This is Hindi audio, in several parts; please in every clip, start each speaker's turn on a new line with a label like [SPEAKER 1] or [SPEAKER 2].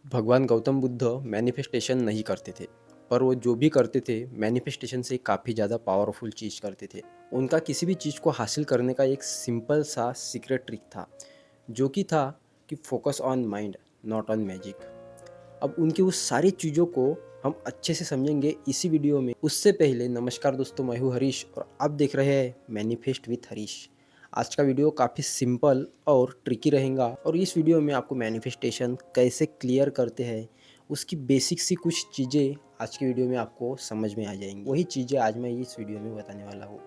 [SPEAKER 1] भगवान गौतम बुद्ध मैनिफेस्टेशन नहीं करते थे, पर वो जो भी करते थे मैनिफेस्टेशन से काफ़ी ज़्यादा पावरफुल चीज़ करते थे। उनका किसी भी चीज़ को हासिल करने का एक सिंपल सा सीक्रेट ट्रिक था, जो कि था कि focus on mind, not on magic. अब उनकी उस सारी चीज़ों को हम अच्छे से समझेंगे इसी वीडियो में। उससे पहले नमस्कार दोस्तों, मैं हूँ हरीश और आप देख रहे हैं मैनिफेस्ट विथ हरीश। आज का वीडियो काफ़ी सिंपल और ट्रिकी रहेगा और इस वीडियो में आपको मैनिफेस्टेशन कैसे क्लियर करते हैं उसकी बेसिक सी कुछ चीज़ें आज की वीडियो में आपको समझ में आ जाएंगी। वही चीज़ें आज मैं इस वीडियो में बताने वाला हूँ।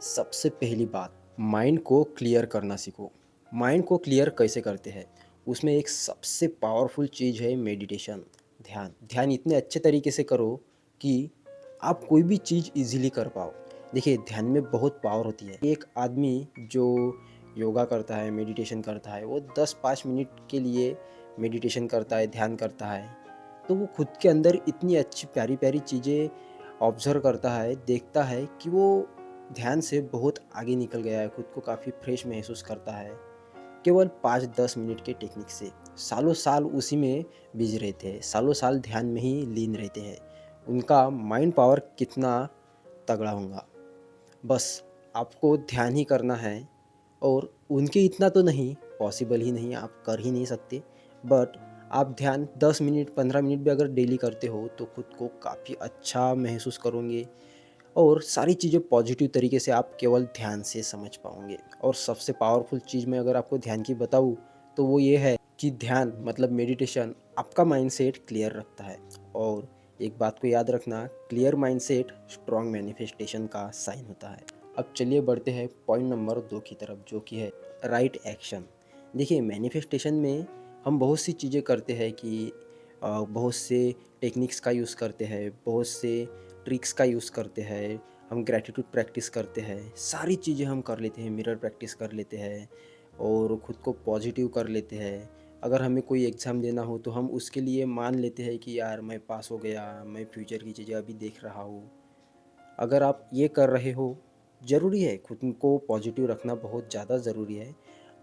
[SPEAKER 1] सबसे पहली बात, माइंड को क्लियर करना सीखो। माइंड को क्लियर कैसे करते हैं, उसमें एक सबसे पावरफुल चीज़ है मेडिटेशन। ध्यान ध्यान इतने अच्छे तरीके से करो कि आप कोई भी चीज़ इजीली कर पाओ। देखिए, ध्यान में बहुत पावर होती है। एक आदमी जो योगा करता है, मेडिटेशन करता है, वो 10-5 मिनट के लिए मेडिटेशन करता है, ध्यान करता है, तो वो खुद के अंदर इतनी अच्छी प्यारी प्यारी चीज़ें ऑब्ज़र्व करता है, देखता है कि वो ध्यान से बहुत आगे निकल गया है, खुद को काफ़ी फ्रेश महसूस करता है। केवल 5-10 मिनट के टेक्निक से सालों साल उसी में बिजी रहते हैं, सालों साल ध्यान में ही लीन रहते हैं। उनका माइंड पावर कितना तगड़ा होगा। बस आपको ध्यान ही करना है और उनके इतना तो नहीं, पॉसिबल ही नहीं, आप कर ही नहीं सकते। बट आप ध्यान 10 मिनट 15 मिनट भी अगर डेली करते हो तो खुद को काफ़ी अच्छा महसूस करोगे और सारी चीज़ें पॉजिटिव तरीके से आप केवल ध्यान से समझ पाओगे। और सबसे पावरफुल चीज़ मैं अगर आपको ध्यान की बताऊँ तो वो ये है कि ध्यान मतलब मेडिटेशन आपका माइंडसेट क्लियर रखता है। और एक बात को याद रखना, क्लियर माइंडसेट स्ट्रॉन्ग मैनिफेस्टेशन का साइन होता है। अब चलिए बढ़ते हैं पॉइंट नंबर 2 की तरफ, जो कि है राइट एक्शन। देखिए, मैनिफेस्टेशन में हम बहुत सी चीज़ें करते हैं कि बहुत से टेक्निक्स का यूज़ करते हैं, बहुत से ट्रिक्स का यूज़ करते हैं, हम ग्रैटिट्यूड प्रैक्टिस करते हैं, सारी चीज़ें हम कर लेते हैं, मिरर प्रैक्टिस कर लेते हैं और खुद को पॉजिटिव कर लेते हैं। अगर हमें कोई एग्ज़ाम देना हो तो हम उसके लिए मान लेते हैं कि यार मैं पास हो गया, मैं फ्यूचर की चीज़ें अभी देख रहा हूँ। अगर आप ये कर रहे हो, ज़रूरी है खुद को पॉजिटिव रखना, बहुत ज़्यादा ज़रूरी है।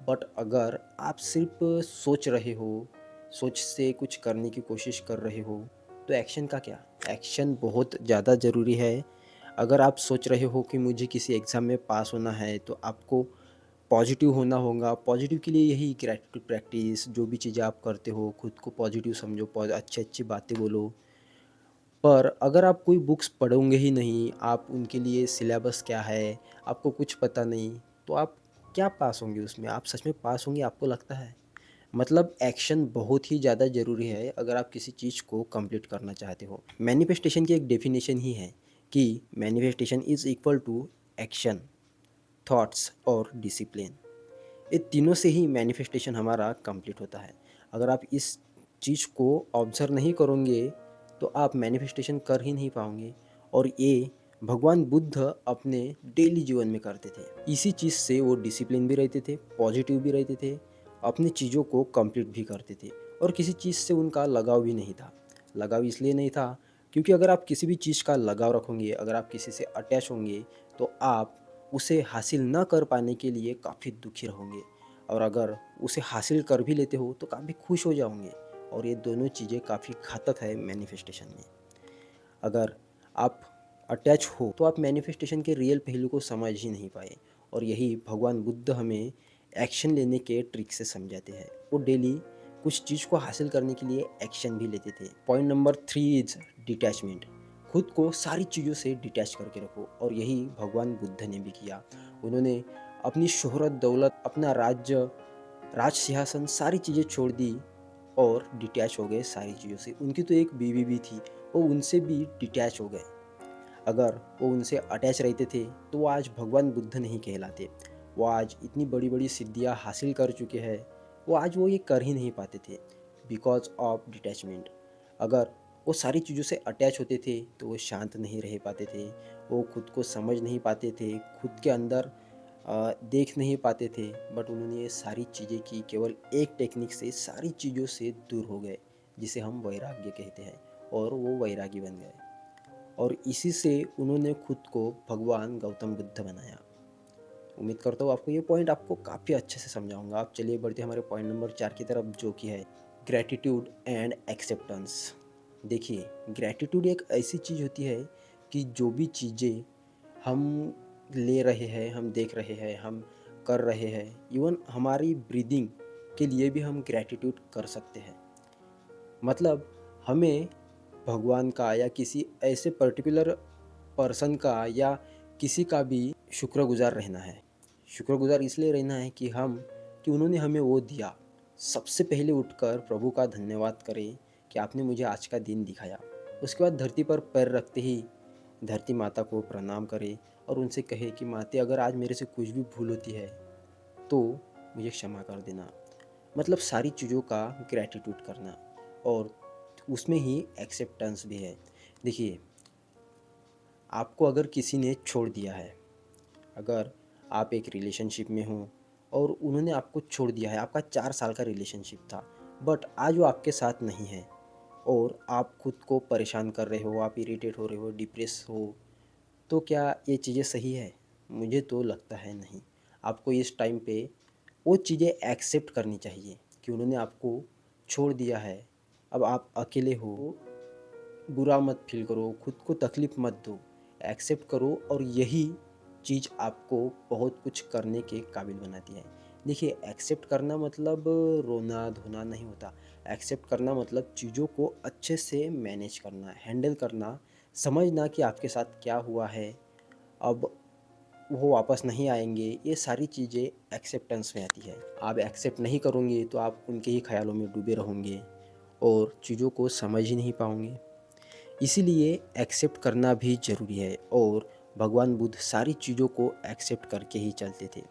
[SPEAKER 1] बट अगर आप सिर्फ सोच रहे हो, सोच से कुछ करने की कोशिश कर रहे हो, तो एक्शन का क्या? एक्शन बहुत ज़्यादा ज़रूरी है। अगर आप सोच रहे हो कि मुझे किसी एग्ज़ाम में पास होना है तो आपको पॉजिटिव होना होगा। पॉजिटिव के लिए यही ग्रैटिट्यूड प्रैक्टिस, जो भी चीज़ें आप करते हो खुद को पॉजिटिव समझो, अच्छी अच्छी बातें बोलो। पर अगर आप कोई बुक्स पढ़ोगे ही नहीं, आप उनके लिए सिलेबस क्या है, आपको कुछ पता नहीं, तो आप क्या पास होंगे उसमें? आप सच में पास होंगे, आपको लगता है? मतलब एक्शन बहुत ही ज़्यादा ज़रूरी है अगर आप किसी चीज़ को कंप्लीट करना चाहते हो। मैनिफेस्टेशन की एक डेफिनेशन ही है कि manifestation is equal to action, thoughts और डिसिप्लिन। ये तीनों से ही मैनिफेस्टेशन हमारा कंप्लीट होता है। अगर आप इस चीज़ को ऑब्ज़र्व नहीं करोगे तो आप मैनिफेस्टेशन कर ही नहीं पाओगे। और ये भगवान बुद्ध अपने डेली जीवन में करते थे। इसी चीज़ से वो डिसिप्लिन भी रहते थे, पॉजिटिव भी रहते थे, अपनी चीज़ों को कंप्लीट भी करते थे और किसी चीज़ से उनका लगाव भी नहीं था। लगाव इसलिए नहीं था क्योंकि अगर आप किसी भी चीज़ का लगाव रखोगे, अगर आप किसी से अटैच होंगे, तो आप उसे हासिल न कर पाने के लिए काफ़ी दुखी रहोगे। और अगर उसे हासिल कर भी लेते हो तो काफ़ी खुश हो जाओगे। और ये दोनों चीज़ें काफ़ी घातक है मैनिफेस्टेशन में। अगर आप अटैच हो तो आप मैनिफेस्टेशन के रियल पहलू को समझ ही नहीं पाए। और यही भगवान बुद्ध हमें एक्शन लेने के ट्रिक से समझाते हैं। वो डेली कुछ चीज़ को हासिल करने के लिए एक्शन भी लेते थे। Point number 3 is detachment. खुद को सारी चीज़ों से डिटैच करके रखो और यही भगवान बुद्ध ने भी किया। उन्होंने अपनी शोहरत, दौलत, अपना राज्य, राज सिंहासन, सारी चीज़ें छोड़ दी और डिटैच हो गए सारी चीज़ों से। उनकी तो एक बीवी भी थी, वो उनसे भी डिटैच हो गए। अगर वो उनसे अटैच रहते थे तो वो आज भगवान बुद्ध नहीं कहलाते। वो आज इतनी बड़ी बड़ी सिद्धियाँ हासिल कर चुके हैं, वो आज वो ये कर ही नहीं पाते थे बिकॉज ऑफ डिटैचमेंट। अगर वो सारी चीज़ों से अटैच होते थे तो वो शांत नहीं रह पाते थे, वो खुद को समझ नहीं पाते थे, खुद के अंदर देख नहीं पाते थे। बट उन्होंने ये सारी चीज़ें की, केवल एक टेक्निक से सारी चीज़ों से दूर हो गए, जिसे हम वैराग्य कहते हैं। और वो वैरागी बन गए और इसी से उन्होंने खुद को भगवान गौतम बुद्ध बनाया। उम्मीद करता हूँ आपको ये पॉइंट आपको काफ़ी अच्छे से समझाऊंगा। आप चलिए बढ़ते हैं हमारे पॉइंट नंबर 4 की तरफ, जो कि है ग्रैटिट्यूड एंड एक्सेप्टेंस। देखिए, ग्रैटिट्यूड एक ऐसी चीज़ होती है कि जो भी चीज़ें हम ले रहे हैं, हम देख रहे हैं, हम कर रहे हैं, इवन हमारी ब्रीदिंग के लिए भी हम ग्रैटिट्यूड कर सकते हैं। मतलब हमें भगवान का या किसी ऐसे पर्टिकुलर पर्सन का या किसी का भी शुक्रगुज़ार रहना है। शुक्रगुज़ार इसलिए रहना है कि उन्होंने हमें वो दिया। सबसे पहले उठकर प्रभु का धन्यवाद करें कि आपने मुझे आज का दिन दिखाया। उसके बाद धरती पर पैर रखते ही धरती माता को प्रणाम करें और उनसे कहे कि माते, अगर आज मेरे से कुछ भी भूल होती है तो मुझे क्षमा कर देना। मतलब सारी चीज़ों का ग्रैटिट्यूड करना, और उसमें ही एक्सेप्टेंस भी है। देखिए, आपको अगर किसी ने छोड़ दिया है, अगर आप एक रिलेशनशिप में हो और उन्होंने आपको छोड़ दिया है, आपका 4 साल का रिलेशनशिप था, बट आज वो आपके साथ नहीं है और आप खुद को परेशान कर रहे हो, आप इरिटेट हो रहे हो, डिप्रेस हो, तो क्या ये चीज़ें सही है? मुझे तो लगता है नहीं। आपको इस टाइम पे वो चीज़ें एक्सेप्ट करनी चाहिए कि उन्होंने आपको छोड़ दिया है। अब आप अकेले हो, बुरा मत फील करो, खुद को तकलीफ़ मत दो, एक्सेप्ट करो, और यही चीज़ आपको बहुत कुछ करने के काबिल बनाती है। देखिए, एक्सेप्ट करना मतलब रोना-धोना नहीं होता। एक्सेप्ट करना मतलब चीज़ों को अच्छे से मैनेज करना, हैंडल करना, समझना कि आपके साथ क्या हुआ है, अब वो वापस नहीं आएँगे। ये सारी चीज़ें एक्सेप्टेंस में आती है। आप एक्सेप्ट नहीं करोगे तो आप उनके ही ख़्यालों में डूबे रहोगे और चीज़ों को समझ ही नहीं पाओगे। इसीलिए एक्सेप्ट करना भी ज़रूरी है, और भगवान बुद्ध सारी चीज़ों को एक्सेप्ट करके ही चलते थे।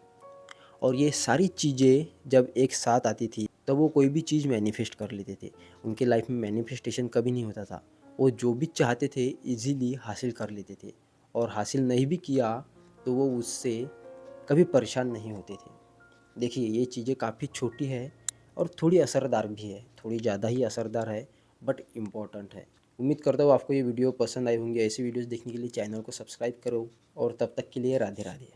[SPEAKER 1] और ये सारी चीज़ें जब एक साथ आती थी तब वो कोई भी चीज़ मैनिफेस्ट कर लेते थे। उनके लाइफ में मैनिफेस्टेशन कभी नहीं होता था। वो जो भी चाहते थे इजीली हासिल कर लेते थे, और हासिल नहीं भी किया तो वो उससे कभी परेशान नहीं होते थे। देखिए, ये चीज़ें काफ़ी छोटी है और थोड़ी असरदार भी है, थोड़ी ज़्यादा ही असरदार है, बट इम्पॉर्टेंट है। उम्मीद करता हूँ आपको ये वीडियो पसंद आई होंगी। ऐसी वीडियोस देखने के लिए चैनल को सब्सक्राइब करो, और तब तक के लिए राधे राधे।